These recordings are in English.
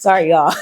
Sorry, y'all.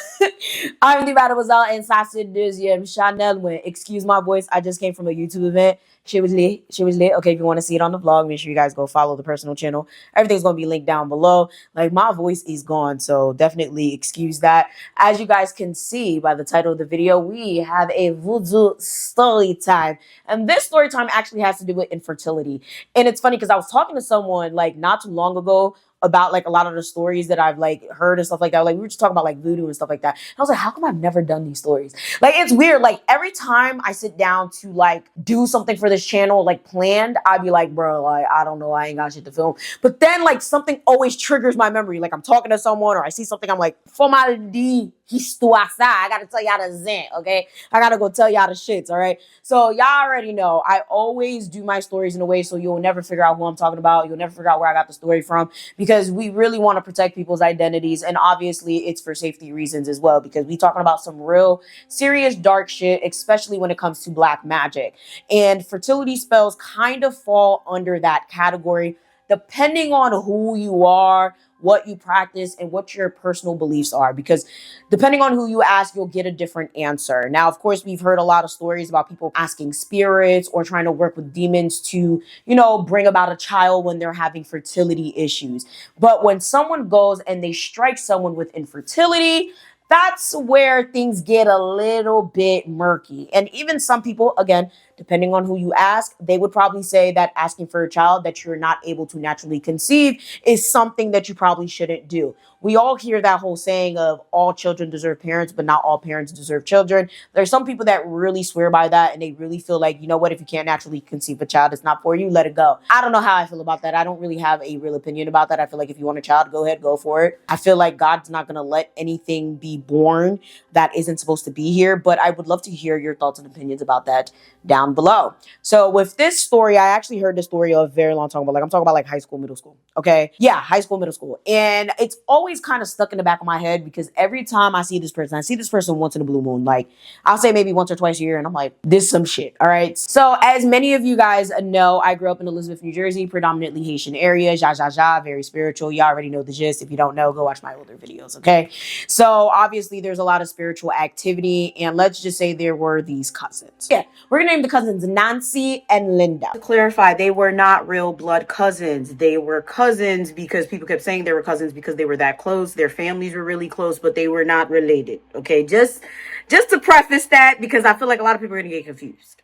I'm the Mademoiselle and Sassy Deuxième Chanel went. Excuse my voice. I just came from a YouTube event. She was lit. She was lit. Okay, if you want to see it on the vlog, make sure you guys go follow the personal channel. Everything's going to be linked down below. Like, my voice is gone, so definitely excuse that. As you guys can see by the title of the video, we have a voodoo story time. And this story time actually has to do with infertility. And it's funny because I was talking to someone, like, not too long ago about like a lot of the stories that I've like heard and stuff like that. Like we were just talking about like voodoo and stuff like that. And I was like, how come I've never done these stories? Like it's weird. Like every time I sit down to like do something for this channel, like planned, I'd be like, bro, like I don't know, I ain't got shit to film. But then like something always triggers my memory. Like I'm talking to someone or I see something, I'm like, formality, histoire ça. I gotta tell y'all the zin, okay? I gotta go tell y'all the shits, all right? So y'all already know I always do my stories in a way so you'll never figure out who I'm talking about. You'll never figure out where I got the story from, because we really want to protect people's identities, and obviously it's for safety reasons as well, because we talking about some real serious dark shit, especially when it comes to black magic. And fertility spells kind of fall under that category depending on who you are, what you practice, and what your personal beliefs are, because depending on who you ask, you'll get a different answer. Now, of course, we've heard a lot of stories about people asking spirits or trying to work with demons to, you know, bring about a child when they're having fertility issues. But when someone goes and they strike someone with infertility, that's where things get a little bit murky. And even some people, again, depending on who you ask, they would probably say that asking for a child that you're not able to naturally conceive is something that you probably shouldn't do. We all hear that whole saying of all children deserve parents, but not all parents deserve children. There's some people that really swear by that, and they really feel like, you know what, if you can't naturally conceive a child, it's not for you, let it go. I don't know how I feel about that. I don't really have a real opinion about that. I feel like if you want a child, go ahead, go for it. I feel like God's not going to let anything be born that isn't supposed to be here, but I would love to hear your thoughts and opinions about that down below. So with this story, I actually heard the story a very long time ago. Like I'm talking about like high school, middle school. Okay. Yeah. High school, middle school. And it's always kind of stuck in the back of my head because every time I see this person once in a blue moon. Like I'll say maybe once or twice a year. And I'm like, this some shit. All right. So as many of you guys know, I grew up in Elizabeth, New Jersey, predominantly Haitian area. Very spiritual. You already know the gist. If you don't know, go watch my older videos. Okay. So obviously there's a lot of spiritual activity, and let's just say there were these cousins. Yeah. We're going to name the cousins Nancy and Linda. To clarify, they were not real blood cousins. They were cousins because people kept saying they were cousins because they were that close. Their families were really close, but they were not related. Okay, just to preface that, because I feel like a lot of people are going to get confused.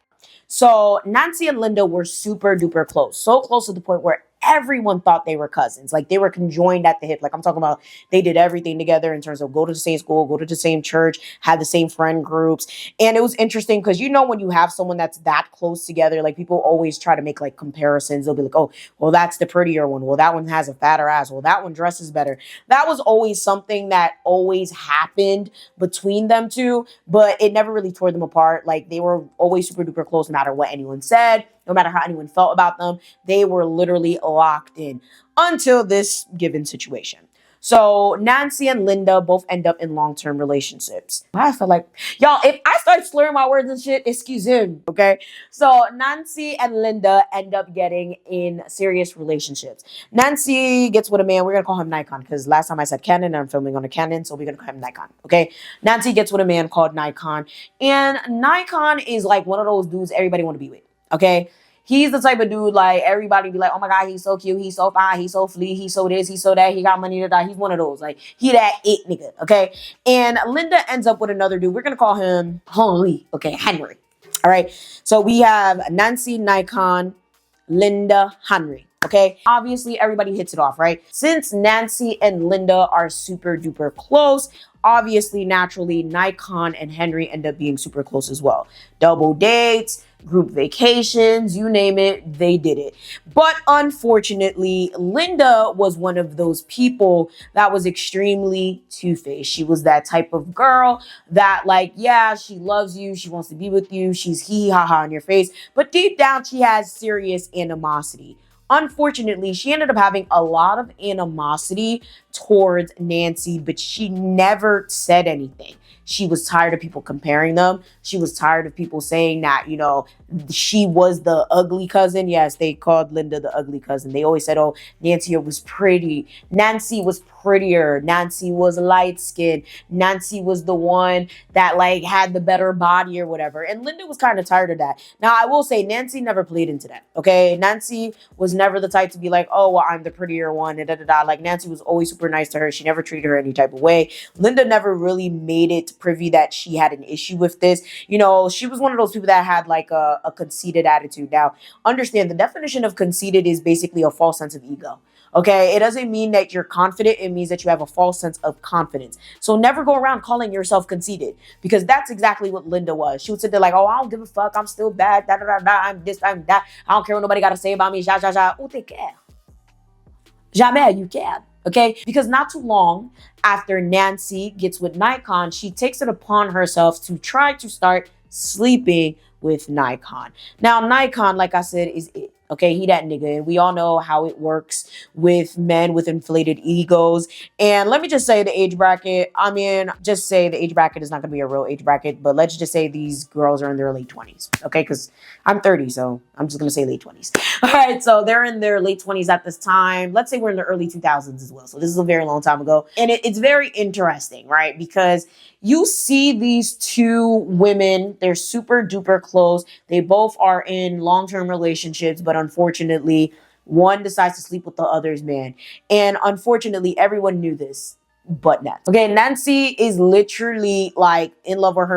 So Nancy and Linda were super duper close. So close to the point where everyone thought they were cousins. Like they were conjoined at the hip. Like I'm talking about, they did everything together in terms of go to the same school, go to the same church, had the same friend groups. And it was interesting because, you know, when you have someone that's that close together, like people always try to make like comparisons. They'll be like, oh, well, that's the prettier one. Well, that one has a fatter ass. Well, that one dresses better. That was always something that always happened between them two, but it never really tore them apart. Like they were always super duper close, no matter what anyone said, no matter how anyone felt about them. They were literally locked in until this given situation. So Nancy and Linda both end up in long-term relationships. I feel like, y'all, if I start slurring my words and shit, excuse him, okay? So Nancy and Linda end up getting in serious relationships. Nancy gets with a man, we're going to call him Nikon, because last time I said Canon, I'm filming on a Canon, so we're going to call him Nikon, okay? Nancy gets with a man called Nikon, and Nikon is like one of those dudes everybody want to be with, okay? He's the type of dude, like, everybody be like, oh my God, he's so cute, he's so fine, he's so flea, he's so this, he's so that, he got money to die. He's one of those. Like, he that it nigga, okay? And Linda ends up with another dude. We're going to call him Henry, okay? Henry. All right? So we have Nancy, Nikon, Linda, Henry. Okay, obviously everybody hits it off, right? Since Nancy and Linda are super duper close, obviously, naturally, Nikon and Henry end up being super close as well. Double dates, group vacations, you name it, they did it. But unfortunately, Linda was one of those people that was extremely two-faced. She was that type of girl that, like, yeah, she loves you, she wants to be with you, she's hee-ha-ha in your face, but deep down, she has serious animosity. Unfortunately, she ended up having a lot of animosity towards Nancy, but she never said anything. She was tired of people comparing them. She was tired of people saying that, you know, she was the ugly cousin. Yes, they called Linda the ugly cousin. They always said, oh, Nancy was pretty. Nancy was prettier. Nancy was light skinned. Nancy was the one that like had the better body or whatever. And Linda was kind of tired of that. Now, I will say Nancy never played into that. Okay. Nancy was never the type to be like, oh, well, I'm the prettier one. Da, da, da. Like Nancy was always super nice to her. She never treated her any type of way. Linda never really made it privy that she had an issue with this. You know, she was one of those people that had like a conceited attitude. Now, understand the definition of conceited is basically a false sense of ego. Okay, it doesn't mean that you're confident. It means that you have a false sense of confidence. So never go around calling yourself conceited, because that's exactly what Linda was. She would sit there like, oh, I don't give a fuck. I'm still bad. Da, da, da, da. I'm this, I'm that. I don't care what nobody got to say about me. Ja, ja, ja. Où t'es care? Jamais you can. Okay, because not too long after Nancy gets with Nikon, she takes it upon herself to try to start sleeping with Nikon. Now, Nikon, like I said, is it. Okay, he that nigga. And we all know how it works with men with inflated egos. And let me just say the age bracket. I mean, just say the age bracket is not going to be a real age bracket. But let's just say these girls are in their late 20s. Okay, because I'm 30, so I'm just going to say late 20s. All right, so they're in their late 20s at this time. Let's say we're in the early 2000s as well. So this is a very long time ago. And it's very interesting, right? Because you see these two women, they're super duper close. They both are in long-term relationships, but unfortunately, one decides to sleep with the other's man. And unfortunately, everyone knew this, but Nancy. Okay, Nancy is literally like in love with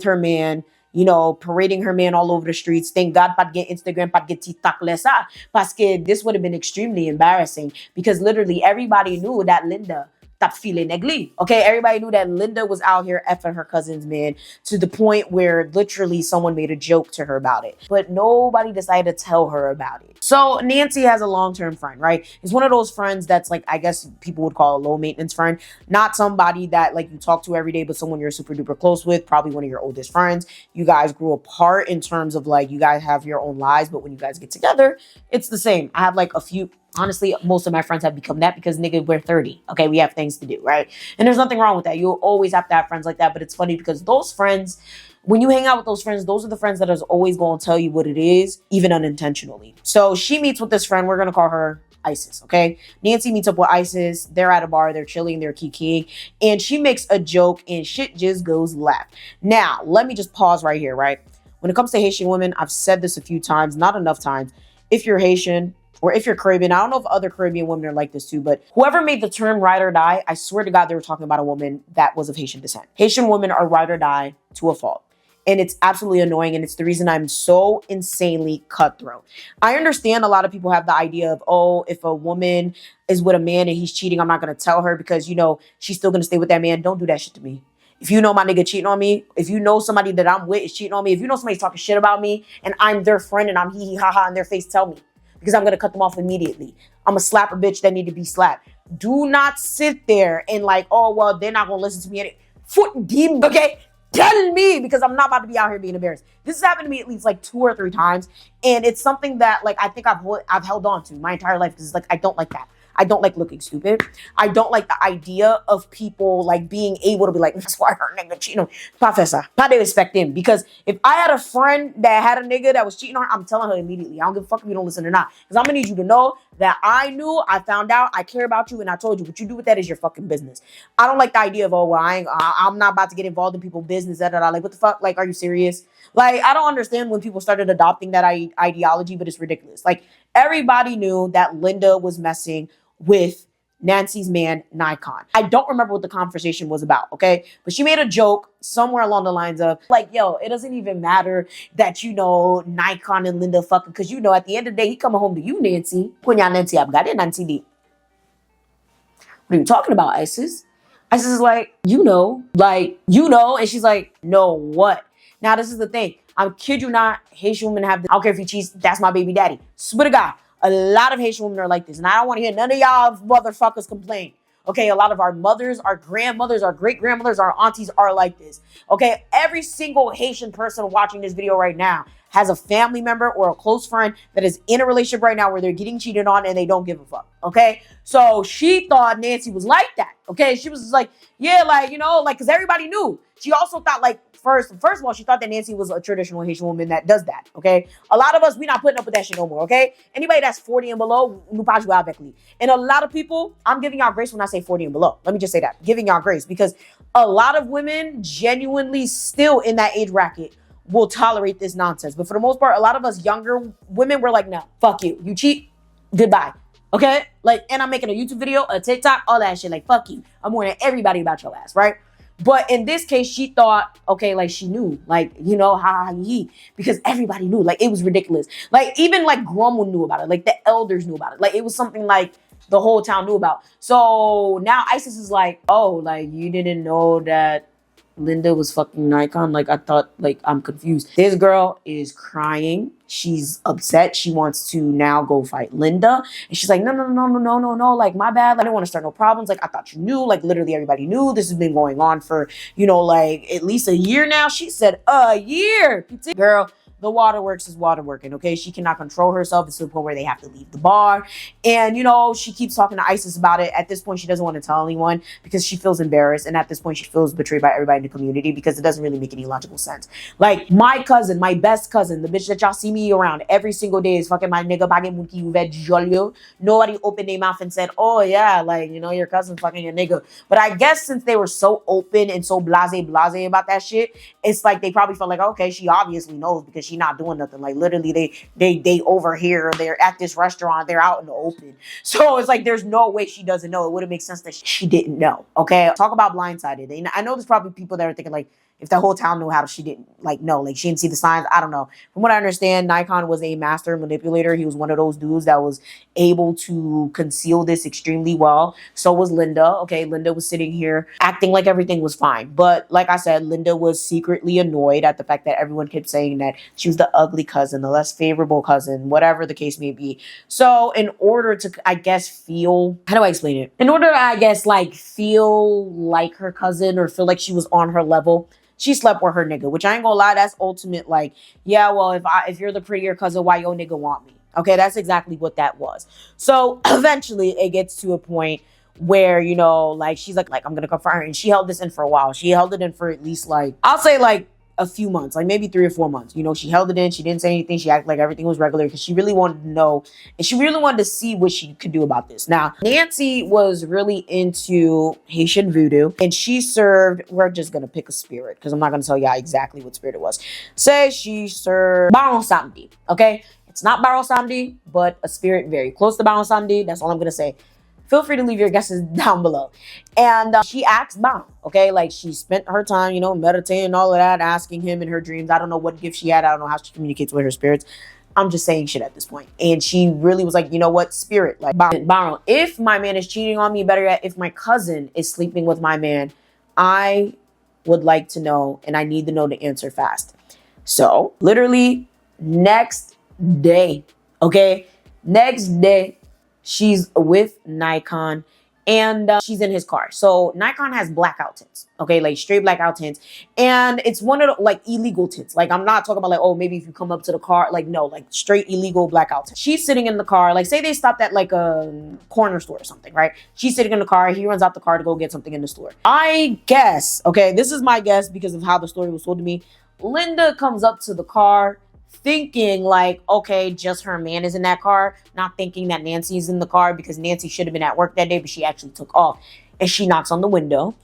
her man, you know, parading her man all over the streets. Thank God pas get Instagram, pas get TikTok lessa. Parce que this would have been extremely embarrassing, because literally everybody knew that Linda stop feeling ugly. Okay, everybody knew that Linda was out here effing her cousin's man, to the point where literally someone made a joke to her about it. But nobody decided to tell her about it. So Nancy has a long-term friend, right? It's one of those friends that's like, I guess people would call a low-maintenance friend. Not somebody that like you talk to every day, but someone you're super duper close with, probably one of your oldest friends. You guys grew apart in terms of like, you guys have your own lives, but when you guys get together, it's the same. I have like a few. Honestly, most of my friends have become that because, nigga, we're 30. Okay, we have things to do, right? And there's nothing wrong with that. You'll always have to have friends like that. But it's funny because those friends, when you hang out with those friends, those are the friends that are always going to tell you what it is, even unintentionally. So she meets with this friend. We're going to call her Isis, okay? Nancy meets up with Isis. They're at a bar. They're chilling. They're kikiing. And she makes a joke and shit just goes left. Now, let me just pause right here, right? When it comes to Haitian women, I've said this a few times, not enough times. If you're Haitian, or if you're Caribbean, I don't know if other Caribbean women are like this too, but whoever made the term ride or die, I swear to God, they were talking about a woman that was of Haitian descent. Haitian women are ride or die to a fault. And it's absolutely annoying. And it's the reason I'm so insanely cutthroat. I understand a lot of people have the idea of, oh, if a woman is with a man and he's cheating, I'm not going to tell her because, you know, she's still going to stay with that man. Don't do that shit to me. If you know my nigga cheating on me, if you know somebody that I'm with is cheating on me, if you know somebody's talking shit about me and I'm their friend and I'm hee hee ha ha in their face, tell me. Because I'm going to cut them off immediately. I'm a slap a bitch that need to be slapped. Do not sit there and like, oh, well, they're not going to listen to me. Foot deep, okay? Tell me, because I'm not about to be out here being embarrassed. This has happened to me at least like 2 or 3 times. And it's something that like I think I've held on to my entire life, because it's like, I don't like that. I don't like looking stupid. I don't like the idea of people like being able to be like, that's why her nigga cheating on me. Professor, how they respect him? Because if I had a friend that had a nigga that was cheating on her, I'm telling her immediately. I don't give a fuck if you don't listen or not. Because I'm gonna need you to know that I knew, I found out, I care about you, and I told you. What you do with that is your fucking business. I don't like the idea of, oh, well, I'm not about to get involved in people's business. Like, what the fuck? Like, are you serious? Like, I don't understand when people started adopting that ideology, but it's ridiculous. Like, everybody knew that Linda was messing with Nancy's man, Nikon. I don't remember what the conversation was about, okay? But she made a joke somewhere along the lines of, like, yo, it doesn't even matter that, you know, Nikon and Linda fucking, because, you know, at the end of the day, he coming home to you, Nancy. Kunya Nancy, I've got it, Nancy D. What are you talking about, Isis? Isis is like, you know, and she's like, no, what? Now, this is the thing. I kid you not, Haitian women have this. I don't care if he cheats, that's my baby daddy. Swear to God. A lot of Haitian women are like this. And I don't want to hear none of y'all motherfuckers complain. Okay, a lot of our mothers, our grandmothers, our great-grandmothers, our aunties are like this. Okay, every single Haitian person watching this video right now has a family member or a close friend that is in a relationship right now where they're getting cheated on and they don't give a fuck. Okay, so she thought Nancy was like that. Okay, she was like, yeah, like, you know, like, because everybody knew. She also thought, like, first of all, she thought that Nancy was a traditional Haitian woman that does that. Okay, a lot of us, we not putting up with that shit no more. Okay, anybody that's 40 and below, nous pas jouer avec lui. And a lot of people, I'm giving y'all grace when I say 40 and below. Let me just say that, giving y'all grace, because a lot of women genuinely still in that age bracket will tolerate this nonsense. But for the most part, a lot of us younger women, we're like, no, fuck you. You cheat, goodbye. Okay? Like, and I'm making a YouTube video, a TikTok, all that shit. Like, fuck you. I'm warning everybody about your ass, right? But in this case, she thought, okay, like, she knew, like, you know, because everybody knew. Like, it was ridiculous. Like, even, like, Grandma knew about it. Like, the elders knew about it. Like, it was something, like, the whole town knew about. So now Isis is like, oh, like, you didn't know that Linda was fucking Nikon? Like, I thought, like, I'm confused. This girl is crying. She's upset. She wants to now go fight Linda. And she's like, no. Like, my bad. Like, I didn't want to start no problems. Like, I thought you knew. Like, literally everybody knew. This has been going on for, you know, like, at least a year now. She said, a year. Girl, the waterworks is waterworking, okay? She cannot control herself. It's to the point where they have to leave the bar. And, you know, she keeps talking to Isis about it. At this point, she doesn't want to tell anyone because she feels embarrassed. And at this point, she feels betrayed by everybody in the community because it doesn't really make any logical sense. Like, my cousin, my best cousin, the bitch that y'all see me around every single day is fucking my nigga bagay munki uvet jolio. Nobody opened their mouth and said, oh, yeah, like, you know, your cousin fucking your nigga. But I guess since they were so open and so blase about that shit, it's like they probably felt like, okay, she obviously knows because she not doing nothing. Like, literally, they over here, they're at this restaurant, they're out in the open. So it's like there's no way she doesn't know. It wouldn't make sense that she didn't know. Okay, talk about blindsided. I know there's probably people that are thinking like, if the whole town knew how she didn't like know, like she didn't see the signs. I don't know. From what I understand, Nikon was a master manipulator. He was one of those dudes that was able to conceal this extremely well. So was Linda. Okay, Linda was sitting here acting like everything was fine. But like I said, Linda was secretly annoyed at the fact that everyone kept saying that she was the ugly cousin, the less favorable cousin, whatever the case may be. So in order to, I guess, feel, how do I explain it? In order to, I guess, like feel like her cousin or feel like she was on her level, she slept with her nigga, which I ain't gonna lie, that's ultimate, like, yeah, well, if you're the prettier cousin, why your nigga want me? Okay, that's exactly what that was. So eventually it gets to a point where, you know, like, she's like, I'm gonna confront her. And she held this in for a while. She held it in for at least, like, I'll say, like, a few months, like maybe 3 or 4 months. You know, she held it in. She didn't say anything. She acted like everything was regular because she really wanted to know and she really wanted to see what she could do about this. Now, Nancy was really into Haitian Voodoo and she served, we're just going to pick a spirit because I'm not going to tell y'all exactly what spirit it was. Say she served Baron Samedi, okay? It's not Baron Samedi, but a spirit very close to Baron Samedi. That's all I'm going to say. Feel free to leave your guesses down below. And she asked Bound, okay? Like, she spent her time, you know, meditating, all of that, asking him in her dreams. I don't know what gift she had. I don't know how she communicates with her spirits. I'm just saying shit at this point. And she really was like, you know what? Spirit, like, Bound, if my man is cheating on me, better yet, if my cousin is sleeping with my man, I would like to know, and I need to know the answer fast. So, literally, next day, okay? Next day, she's with Nikon and she's in his car. So Nikon has blackout tints, okay? Like straight blackout tints. And it's one of the, like, illegal tints. Like, I'm not talking about like, oh, maybe if you come up to the car, like, no, like straight illegal blackout tints. She's sitting in the car. Like, say they stopped at like a corner store or something, right? She's sitting in the car. He runs out the car to go get something in the store. I guess, okay, this is my guess because of how the story was told to me. Linda comes up to the car thinking like, okay, just her man is in that car, not thinking that Nancy's in the car because Nancy should have been at work that day, but she actually took off. And she knocks on the window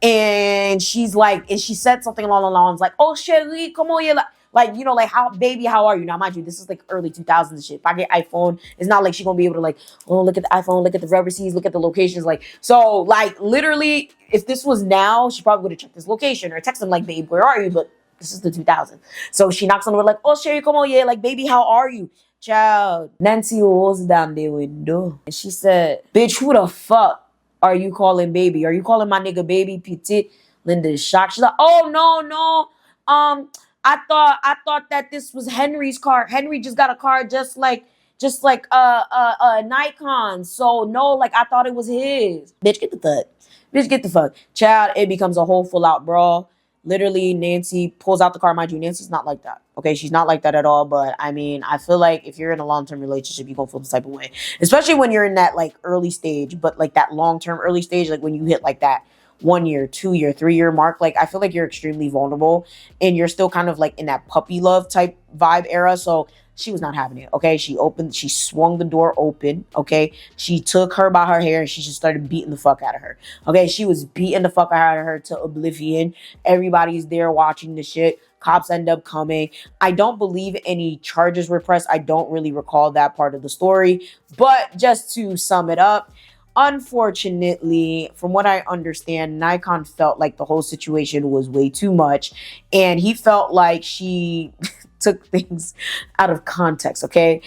and she's like, and she said something along the lines like, oh, Shortyy, come on, yeah. Like, you know, like, how, baby, how are you? Now, mind you, this is like early 2000s shit. If I get iPhone, it's not like she's gonna be able to like, oh, look at the iPhone, look at the residencies, look at the locations. Like, so like literally, if this was now, she probably would have checked this location or texted him like, babe, where are you? But this is the 2000s. So she knocks on the door like, oh, Shortyy, come on, yeah, like, baby, how are you? Child. Nancy was down the window. And she said, bitch, who the fuck are you calling baby? Are you calling my nigga baby, Petit? Linda is shocked. She's like, oh, no. I thought that this was Henry's car. Henry just got a car just like just like Nikon. So no, like I thought it was his. Bitch, get the fuck. Bitch, get the fuck. Child, it becomes a whole full out brawl. Literally, Nancy pulls out the car. Mind you, Nancy's not like that. Okay, she's not like that at all. But I mean, I feel like if you're in a long-term relationship, you're gonna feel this type of way. Especially when you're in that like early stage, but like that long-term early stage, like when you hit like that 1 year, 2 year, 3 year mark, like I feel like you're extremely vulnerable and you're still kind of like in that puppy love type vibe era. So she was not having it. Okay. She swung the door open. Okay. She took her by her hair and she just started beating the fuck out of her. Okay. She was beating the fuck out of her to oblivion. Everybody's there watching the shit. Cops end up coming. I don't believe any charges were pressed. I don't really recall that part of the story. But just to sum it up, unfortunately, from what I understand, Nikon felt like the whole situation was way too much. And he felt like she took things out of context, okay?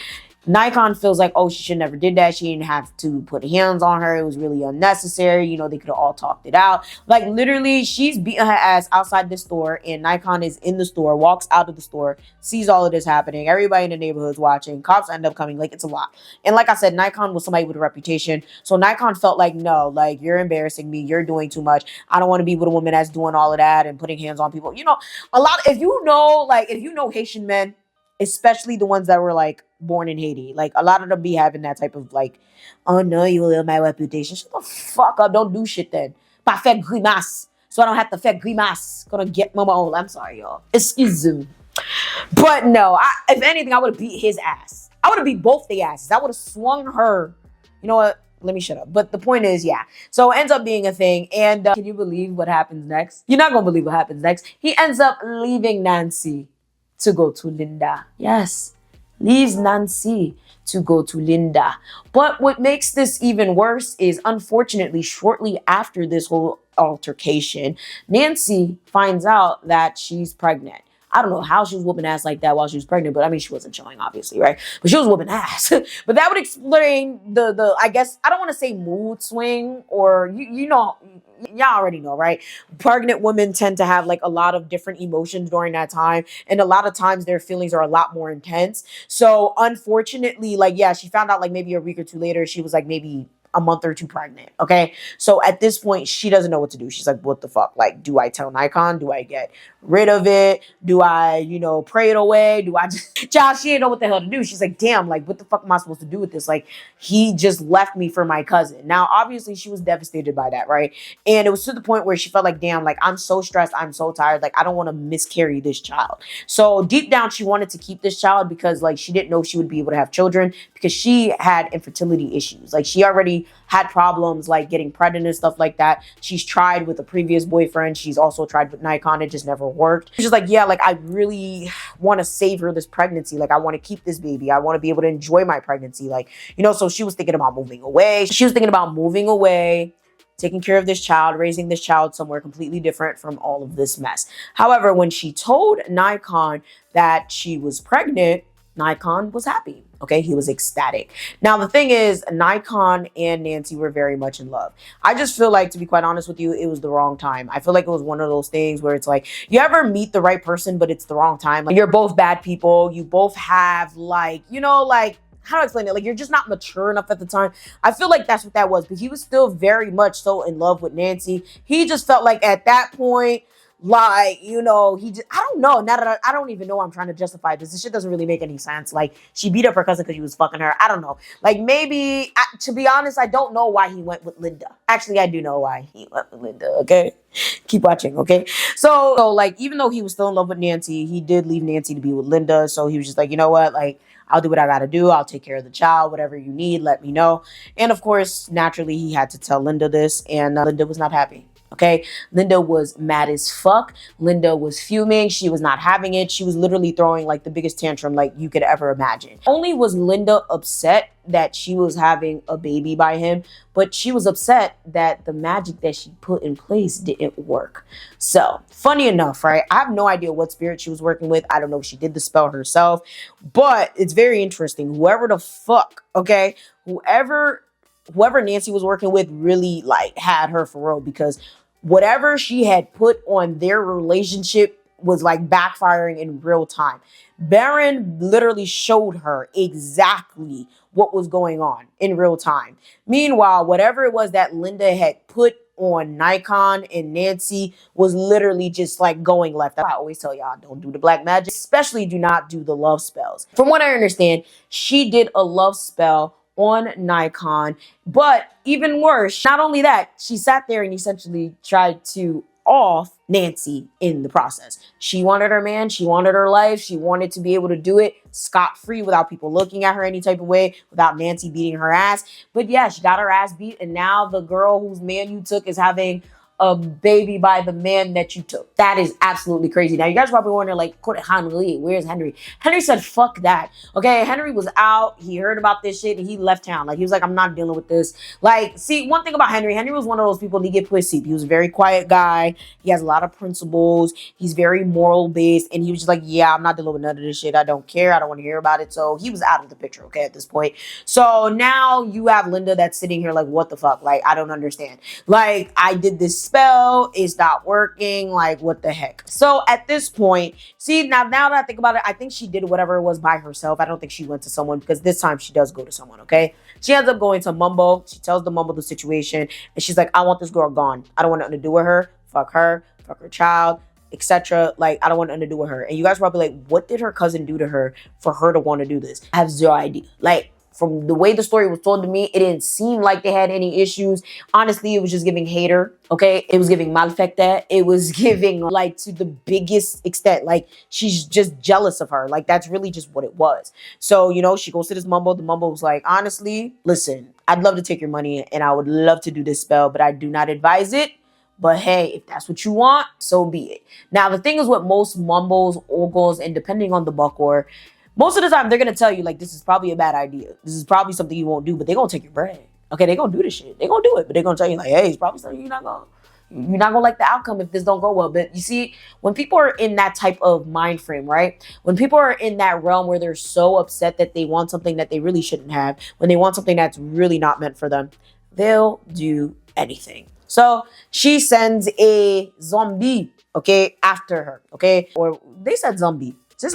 Nikon feels like, oh, she should never did that. She didn't have to put hands on her. It was really unnecessary. You know, they could have all talked it out. Like, literally, she's beating her ass outside the store, and Nikon is in the store, walks out of the store, sees all of this happening. Everybody in the neighborhood's watching. Cops end up coming. Like, it's a lot. And like I said, Nikon was somebody with a reputation. So Nikon felt like, no, like, you're embarrassing me. You're doing too much. I don't want to be with a woman that's doing all of that and putting hands on people. You know, if you know Haitian men, especially the ones that were like born in Haiti, like a lot of them be having that type of like, oh no, you will my reputation. Shut the fuck up. Don't do shit then. Pas faire grimace. So I don't have to faire grimace. Gonna get mama old. I'm sorry, y'all. Excuse me. But no, if anything, I would have beat his ass. I would have beat both the asses. I would have swung her. You know what? Let me shut up. But the point is, yeah. So it ends up being a thing. And can you believe what happens next? You're not gonna believe what happens next. He ends up leaving Nancy to go to Linda. Yes, leaves Nancy to go to Linda. But what makes this even worse is, unfortunately, shortly after this whole altercation, Nancy finds out that she's pregnant. I don't know how she was whooping ass like that while she was pregnant, but I mean, she wasn't showing, obviously, right? But she was whooping ass. But that would explain the I guess, I don't want to say mood swing, or you know, y'all already know, right? Pregnant women tend to have like a lot of different emotions during that time. And a lot of times their feelings are a lot more intense. So unfortunately, like, yeah, she found out like maybe a week or two later, she was like maybe a month or two pregnant. Okay. So at this point, she doesn't know what to do. She's like, what the fuck? Like, do I tell Nikon? Do I get rid of it? Do I, you know, pray it away? Do I just, child, she didn't know what the hell to do. She's like, damn, like, what the fuck am I supposed to do with this? Like, he just left me for my cousin. Now, obviously, she was devastated by that, right? And it was to the point where she felt like, damn, like, I'm so stressed. I'm so tired. Like, I don't want to miscarry this child. So deep down, she wanted to keep this child because, like, she didn't know she would be able to have children because she had infertility issues. Like, she already had problems like getting pregnant and stuff like that. She's tried with a previous boyfriend. She's also tried with Nikon. It just never worked. She's just like, yeah, like I really want to save her this pregnancy. Like I want to keep this baby. I want to be able to enjoy my pregnancy. Like, you know, so she was thinking about moving away. Taking care of this child, raising this child somewhere completely different from all of this mess. However, when she told Nikon that she was pregnant, Nikon was happy. Okay, he was ecstatic. Now, the thing is, Nikon and Nancy were very much in love. I just feel like, to be quite honest with you, it was the wrong time. I feel like it was one of those things where it's like, you ever meet the right person, but it's the wrong time. Like, you're both bad people. You both have like, you know, like, how do I explain it? Like, you're just not mature enough at the time. I feel like that's what that was. But he was still very much so in love with Nancy. He just felt like at that point, like, you know, I don't know. Now that I don't even know why I'm trying to justify this. This shit doesn't really make any sense. Like, she beat up her cousin because he was fucking her. I don't know. Like, maybe, to be honest, I don't know why he went with Linda. Actually, I do know why he went with Linda, okay? Keep watching, okay? So, like, even though he was still in love with Nancy, he did leave Nancy to be with Linda. So he was just like, you know what? Like, I'll do what I gotta do. I'll take care of the child. Whatever you need, let me know. And of course, naturally, he had to tell Linda this. And Linda was not happy. Okay, Linda was mad as fuck. Linda was fuming. She was not having it. She was literally throwing like the biggest tantrum like you could ever imagine. Only was Linda upset that she was having a baby by him, but she was upset that the magic that she put in place didn't work. So, funny enough, right? I have no idea what spirit she was working with. I don't know if she did the spell herself, but it's very interesting. Whoever the fuck, okay, whoever Nancy was working with really like had her for real, because whatever she had put on their relationship was like backfiring in real time. Baron literally showed her exactly what was going on in real time. Meanwhile, whatever it was that Linda had put on Nikon and Nancy was literally just like going left. I always tell y'all, don't do the black magic, especially do not do the love spells. From what I understand, she did a love spell on Nikon, but even worse, not only that, she sat there and essentially tried to off Nancy in the process. She wanted her man, she wanted her life, she wanted to be able to do it scot-free without people looking at her any type of way, without Nancy beating her ass. But yeah, she got her ass beat, and now the girl whose man you took is having a baby by the man that you took. That is absolutely crazy. Now, you guys probably wondering, like, Henry, where's Henry? Henry said, fuck that. Okay, Henry was out. He heard about this shit, and he left town. Like, he was like, I'm not dealing with this. Like, see, one thing about Henry was one of those people, he get pussy. He was a very quiet guy. He has a lot of principles. He's very moral-based, and he was just like, yeah, I'm not dealing with none of this shit. I don't care. I don't want to hear about it. So he was out of the picture, okay, at this point. So now you have Linda that's sitting here like, what the fuck? Like, I don't understand. Like, I did this spell, it's not working, like what the heck. So at this point, see, now that I think about it, I think she did whatever it was by herself. I don't think she went to someone, because this time she does go to someone. Okay, she ends up going to Mumbo. She tells the Mumbo the situation, and she's like, I want this girl gone. I don't want nothing to do with her, fuck her child, etc. Like, I don't want nothing to do with her. And you guys are probably like, what did her cousin do to her for her to want to do this? I have zero idea. Like, from the way the story was told to me, it didn't seem like they had any issues. Honestly, it was just giving hater, okay? It was giving malfecta. It was giving, like, to the biggest extent. Like, she's just jealous of her. Like, that's really just what it was. So, you know, she goes to this Mumbo. The Mumbo was like, honestly, listen, I'd love to take your money, and I would love to do this spell, but I do not advise it. But hey, if that's what you want, so be it. Now, the thing is with most Mumbos, Ogles, and depending on the Buckor, most of the time, they're going to tell you, like, this is probably a bad idea. This is probably something you won't do, but they're going to take your bread. Okay, they're going to do this shit. They're going to do it, but they're going to tell you, like, hey, it's probably something you're not going to like the outcome if this don't go well. But you see, when people are in that type of mind frame, right? When people are in that realm where they're so upset that they want something that they really shouldn't have, when they want something that's really not meant for them, they'll do anything. So she sends a zombie, okay, after her, okay? Or they said zombie. They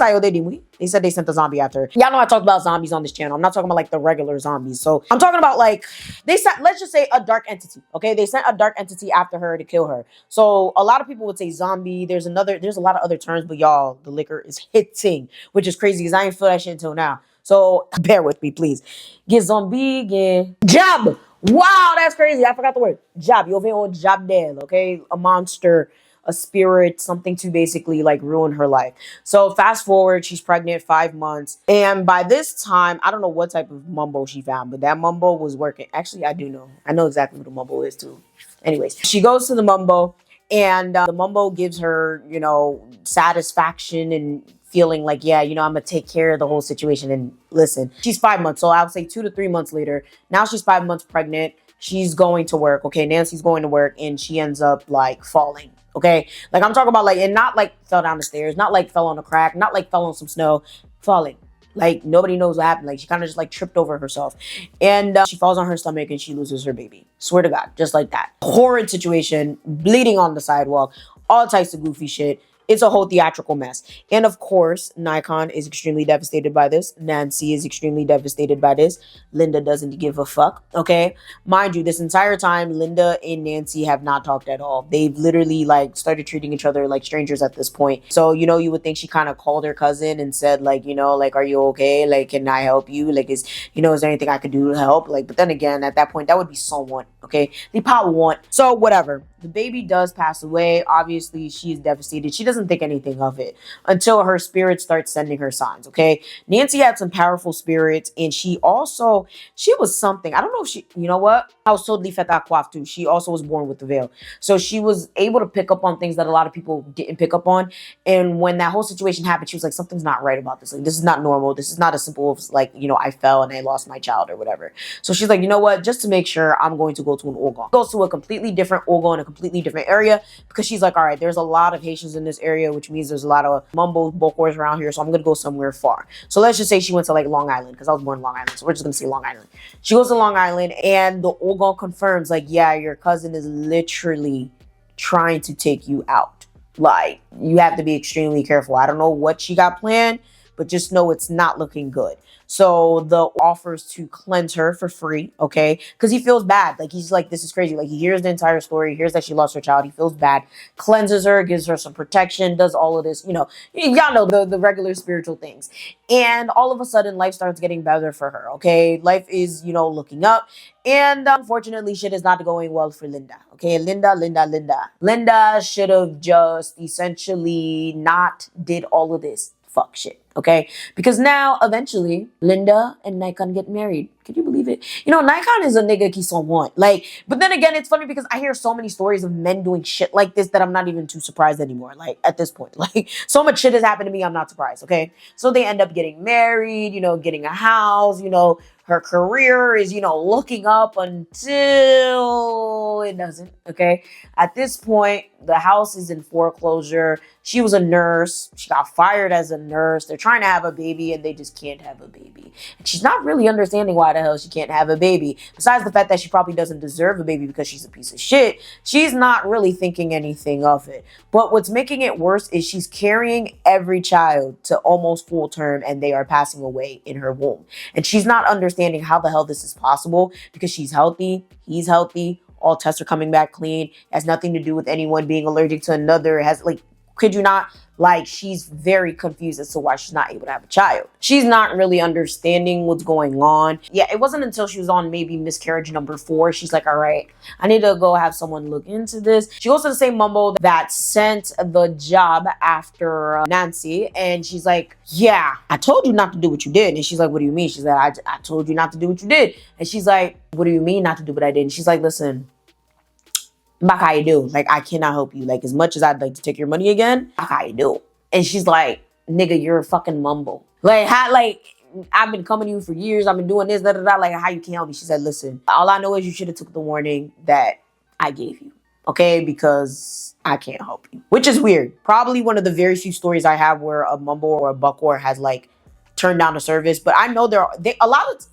said they sent the zombie after her. Y'all know I talked about zombies on this channel. I'm not talking about like the regular zombies. So I'm talking about like, they sent, let's just say a dark entity, okay? They sent a dark entity after her to kill her. So a lot of people would say zombie. There's a lot of other terms, but y'all, the liquor is hitting, which is crazy because I ain't feel that shit until now. So bear with me, please. Get zombie, get job. Wow, that's crazy. I forgot the word. Job. You'll on job there, okay? A monster, a spirit, something to basically like ruin her life. So fast forward, she's pregnant 5 months. And by this time, I don't know what type of Mumbo she found, but that Mumbo was working. Actually, I do know. I know exactly what the Mumbo is too. Anyways, she goes to the Mumbo, and the Mumbo gives her, you know, satisfaction and feeling like, yeah, you know, I'm gonna take care of the whole situation. And listen, she's 5 months. So I would say 2 to 3 months later, now she's 5 months pregnant. She's going to work. Okay, Nancy's going to work, and she ends up like falling. Okay, like I'm talking about like, and not like fell down the stairs, not like fell on a crack, not like fell on some snow, falling. Like nobody knows what happened. Like she kind of just like tripped over herself, and she falls on her stomach and she loses her baby. Swear to God, just like that. Horrid situation, bleeding on the sidewalk, all types of goofy shit. It's a whole theatrical mess. And of course, Nikon is extremely devastated by this. Nancy is extremely devastated by this. Linda doesn't give a fuck, okay? Mind you, this entire time, Linda and Nancy have not talked at all. They've literally, like, started treating each other like strangers at this point. So, you know, you would think she kind of called her cousin and said, like, you know, like, are you okay? Like, can I help you? Like, is there anything I could do to help? Like, but then again, at that point, that would be someone, okay? They probably want. So, whatever. The baby does pass away. Obviously, she's devastated. She doesn't think anything of it until her spirit starts sending her signs, okay? Nancy had some powerful spirits, and she was something. I don't know if she, you know what? I was totally fait accoif too. She also was born with the veil. So she was able to pick up on things that a lot of people didn't pick up on. And when that whole situation happened, she was like, something's not right about this. Like, this is not normal. This is not as simple as like, you know, I fell and I lost my child or whatever. So she's like, you know what? Just to make sure, I'm going to go to an Ogon. Goes to a completely different Ogon in a completely different area, because she's like, all right, there's a lot of Haitians in this area, which means there's a lot of Mumbo Bokors around here, so I'm gonna go somewhere far. So let's just say she went to like Long Island, because I was born in Long Island, so we're just gonna say Long Island. She goes to Long Island, and the Ogon confirms, like, yeah, your cousin is literally trying to take you out. Like, you have to be extremely careful. I don't know what she got planned, but just know it's not looking good. So the offers to cleanse her for free, okay? Because he feels bad. Like, he's like, this is crazy. Like, he hears the entire story, hears that she lost her child. He feels bad, cleanses her, gives her some protection, does all of this, you know, y'all know the regular spiritual things. And all of a sudden, life starts getting better for her, okay? Life is, you know, looking up. And unfortunately, shit is not going well for Linda. Okay, Linda should have just essentially not did all of this fuck shit. Okay, because now eventually Linda and Nikon get married. Can you believe it? You know, Nikon is a nigga qui s'en want. Like, but then again, it's funny because I hear so many stories of men doing shit like this that I'm not even too surprised anymore. Like, at this point, like, so much shit has happened to me, I'm not surprised. Okay, so they end up getting married, you know, getting a house, you know. Her career is, you know, looking up until it doesn't, okay? At this point, the house is in foreclosure. She was a nurse. She got fired as a nurse. They're trying to have a baby and they just can't have a baby. And she's not really understanding why the hell she can't have a baby. Besides the fact that she probably doesn't deserve a baby because she's a piece of shit, she's not really thinking anything of it. But what's making it worse is she's carrying every child to almost full term and they are passing away in her womb. And she's not understanding how the hell this is possible because she's healthy, he's healthy, all tests are coming back clean. It has nothing to do with anyone being allergic to another. It has, like, could you not? Like, she's very confused as to why she's not able to have a child. She's not really understanding what's going on. Yeah, it wasn't until she was on maybe miscarriage number 4. She's like, all right, I need to go have someone look into this. She goes to the same mumbo that sent the job after Nancy. And she's like, yeah, I told you not to do what you did. And she's like, what do you mean? She's like, I told you not to do what you did. And she's like, what do you mean not to do what I did? And she's like, listen, back how you do. Like, I cannot help you. Like, as much as I'd like to take your money again, back how you do. And she's like, nigga, you're a fucking mumbo. Like, how, like, I've been coming to you for years. I've been doing this, da, da, da. Like, how you can't help me? She said, listen, all I know is you should have took the warning that I gave you. Okay? Because I can't help you. Which is weird. Probably one of the very few stories I have where a mumbo or a buckwar has, like, turned down a service. But I know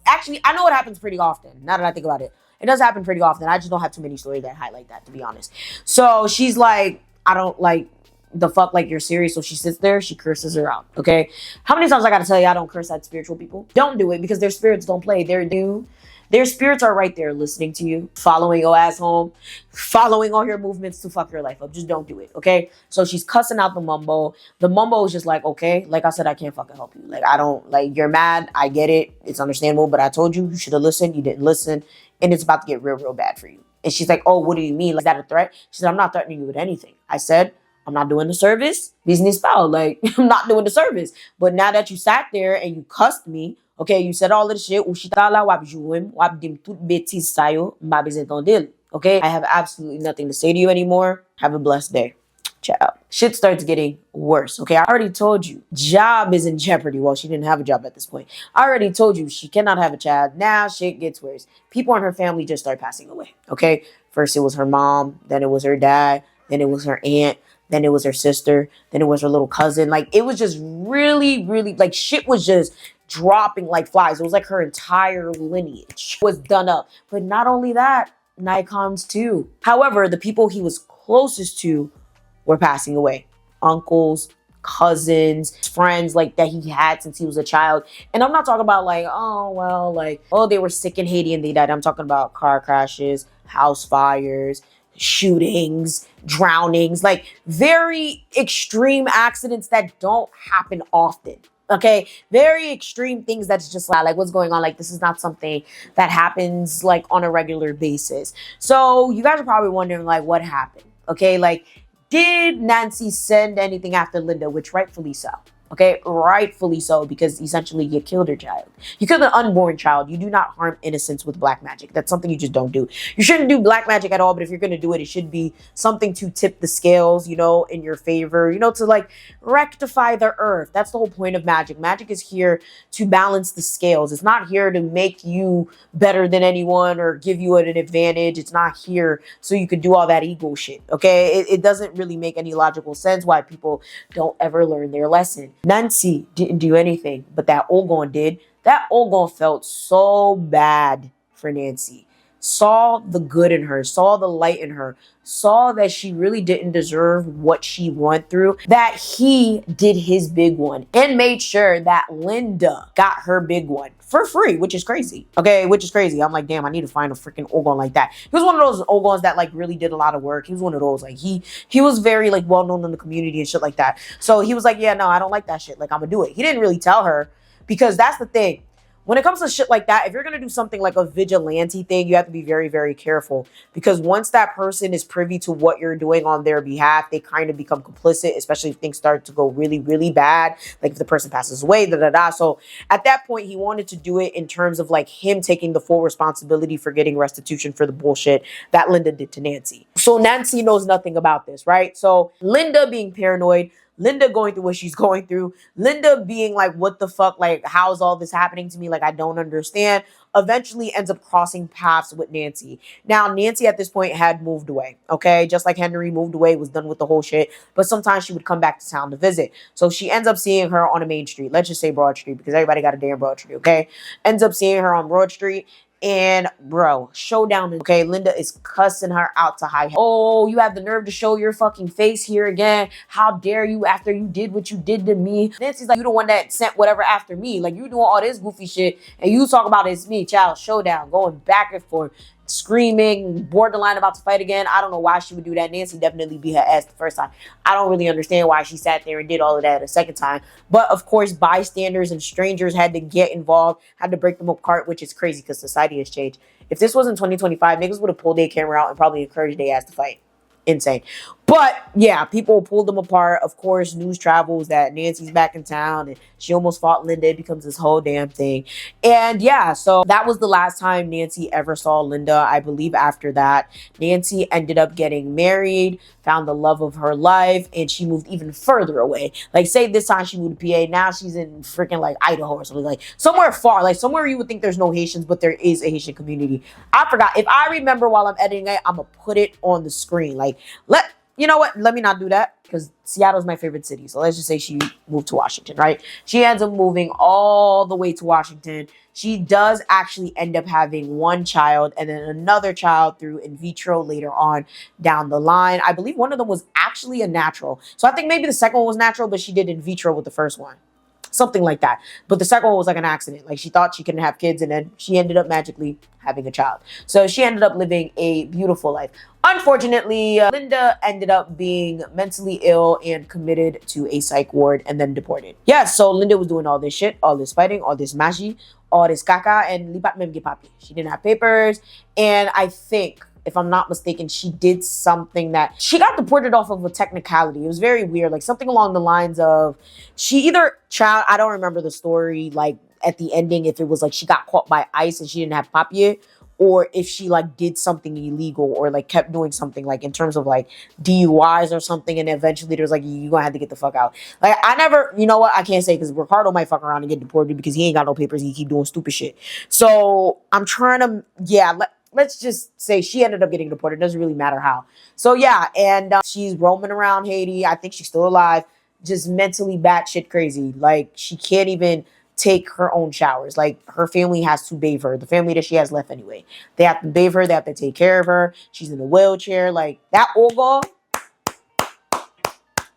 actually, I know it happens pretty often. Now that I think about it. It does happen pretty often. I just don't have too many stories that highlight that, to be honest. So she's like, I don't like the fuck, like, you're serious. So she sits there, she curses her out, okay? How many times I gotta tell you I don't curse at spiritual people? Don't do it because their spirits don't play. They're new. Their spirits are right there listening to you, following your ass home, following all your movements to fuck your life up. Just don't do it, okay? So she's cussing out the mumbo. The mumbo is just like, okay, like I said, I can't fucking help you. Like, I don't, like, you're mad. I get it. It's understandable, but I told you, you should have listened. You didn't listen. And it's about to get real, real bad for you. And she's like, oh, what do you mean? Like, is that a threat? She said, I'm not threatening you with anything. I said, I'm not doing the service. Business foul. Like, I'm not doing the service. But now that you sat there and you cussed me, okay, you said all of the shit. Okay, I have absolutely nothing to say to you anymore. Have a blessed day. Ciao. Shit starts getting worse. Okay, I already told you. Job is in jeopardy. Well, she didn't have a job at this point. I already told you she cannot have a child. Now shit gets worse. People in her family just start passing away. Okay, first it was her mom, then it was her dad, then it was her aunt, then it was her sister, then it was her little cousin. Like, it was just really, really, like, shit was just dropping like flies. It was like her entire lineage was done up. But not only that, Nikon's too. However, the people he was closest to were passing away. Uncles, cousins, friends, like, that he had since he was a child. And I'm not talking about like, oh, well, like, oh, they were sick in Haiti and they died. I'm talking about car crashes, house fires, shootings, drownings, like very extreme accidents that don't happen often. Okay, very extreme things that's just like what's going on. Like, this is not something that happens like on a regular basis. So you guys are probably wondering, like, what happened? Okay, like, did Nancy send anything after Linda? Which rightfully so. Okay, rightfully so, because essentially you killed her child. You killed an unborn child. You do not harm innocence with black magic. That's something you just don't do. You shouldn't do black magic at all, but if you're going to do it, it should be something to tip the scales, you know, in your favor, you know, to like rectify the earth. That's the whole point of magic. Magic is here to balance the scales. It's not here to make you better than anyone or give you an advantage. It's not here so you could do all that ego shit, okay? It doesn't really make any logical sense why people don't ever learn their lesson. Nancy didn't do anything, but that Ogon did. That Ogon felt so bad for Nancy. saw the good in her, saw the light in her, saw that she really didn't deserve what she went through, that he did his big one and made sure that Linda got her big one for free, which is crazy. Okay, which is crazy. I'm like, damn, I need to find a freaking Ogon like that. He was one of those Ogons that like really did a lot of work. He was one of those, like he was very like well known in the community and shit like that. So he was like, yeah, no, I don't like that shit. Like, I'm gonna do it. He didn't really tell her, because that's the thing. When it comes to shit like that, if you're going to do something like a vigilante thing, you have to be very, very careful, because once that person is privy to what you're doing on their behalf, they kind of become complicit, especially if things start to go really, really bad. Like if the person passes away, So at that point, he wanted to do it in terms of like him taking the full responsibility for getting restitution for the bullshit that Linda did to Nancy. So Nancy knows nothing about this, right? So Linda being paranoid, Linda going through what she's going through, Linda being like, what the fuck, like, how's all this happening to me? Like, I don't understand. Eventually ends up crossing paths with Nancy. Now, Nancy at this point had moved away, okay? Just like Henry moved away, was done with the whole shit. But sometimes she would come back to town to visit. So she ends up seeing her on a main street. Let's just say Broad Street, because everybody got a damn Broad Street, okay? Ends up seeing her on Broad Street. And bro, showdown. Okay, Linda is cussing her out to high. Oh, you have the nerve to show your fucking face here again. How dare you, after you did what you did to me. Nancy's like, you the one that sent whatever after me. Like, you doing all this goofy shit, and you talk about it's me. Child, showdown, going back and forth, screaming, borderline about to fight again. I don't know why she would do that. Nancy definitely beat her ass the first time. I don't really understand why she sat there and did all of that a second time. But of course, bystanders and strangers had to get involved, had to break them apart, which is crazy because society has changed. If this was in 2025, niggas would have pulled their camera out and probably encouraged their ass to fight. Insane. But yeah, people pulled them apart. Of course, news travels that Nancy's back in town and she almost fought Linda. It becomes this whole damn thing. And yeah, so that was the last time Nancy ever saw Linda. I believe after that, Nancy ended up getting married, found the love of her life, and she moved even further away. Like, say this time she moved to PA, now she's in freaking like Idaho or something, like somewhere far, like somewhere you would think there's no Haitians, but there is a Haitian community. I forgot. If I remember while I'm editing it, I'm gonna put it on the screen. Like, you know what? Let me not do that, because Seattle's my favorite city. So let's just say she moved to Washington, right? She ends up moving all the way to Washington. She does actually end up having one child and then another child through in vitro later on down the line. I believe one of them was actually a natural. So I think maybe the second one was natural, but she did in vitro with the first one. Something like that. But the second one was like an accident. Like, she thought she couldn't have kids, and then she ended up magically having a child. So she ended up living a beautiful life. Unfortunately, Linda ended up being mentally ill and committed to a psych ward and then deported. Yeah, so Linda was doing all this shit, all this fighting, all this magie, all this caca, and lipat mem ge papi. She didn't have papers, and I think, if I'm not mistaken, she did something that she got deported off of a technicality. It was very weird, like something along the lines of I don't remember the story, like at the ending, if it was like she got caught by ICE and she didn't have papier, or if she like did something illegal or like kept doing something like in terms of like DUIs or something, and eventually there's like, you're gonna have to get the fuck out. Like, I never, you know what, I can't say, because Ricardo might fuck around and get deported because he ain't got no papers and he keep doing stupid shit. So I'm trying to, yeah, let's just say she ended up getting deported. It doesn't really matter how. So yeah, and she's roaming around Haiti. I think she's still alive, just mentally batshit crazy. Like, she can't even take her own showers. Like, her family has to bathe her. The family that she has left anyway. They have to bathe her. They have to take care of her. She's in a wheelchair. Like, that Ogo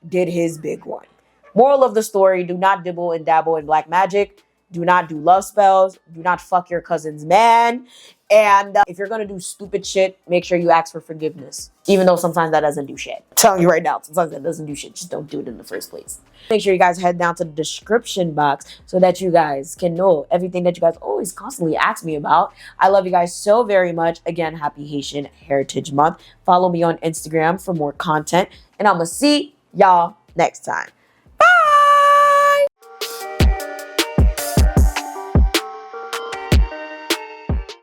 did his big one. Moral of the story, do not dibble and dabble in black magic. Do not do love spells. Do not fuck your cousin's man. And if you're going to do stupid shit, make sure you ask for forgiveness. Even though sometimes that doesn't do shit. I'm telling you right now, sometimes that doesn't do shit. Just don't do it in the first place. Make sure you guys head down to the description box so that you guys can know everything that you guys always constantly ask me about. I love you guys so very much. Again, happy Haitian Heritage Month. Follow me on Instagram for more content. And I'm going to see y'all next time.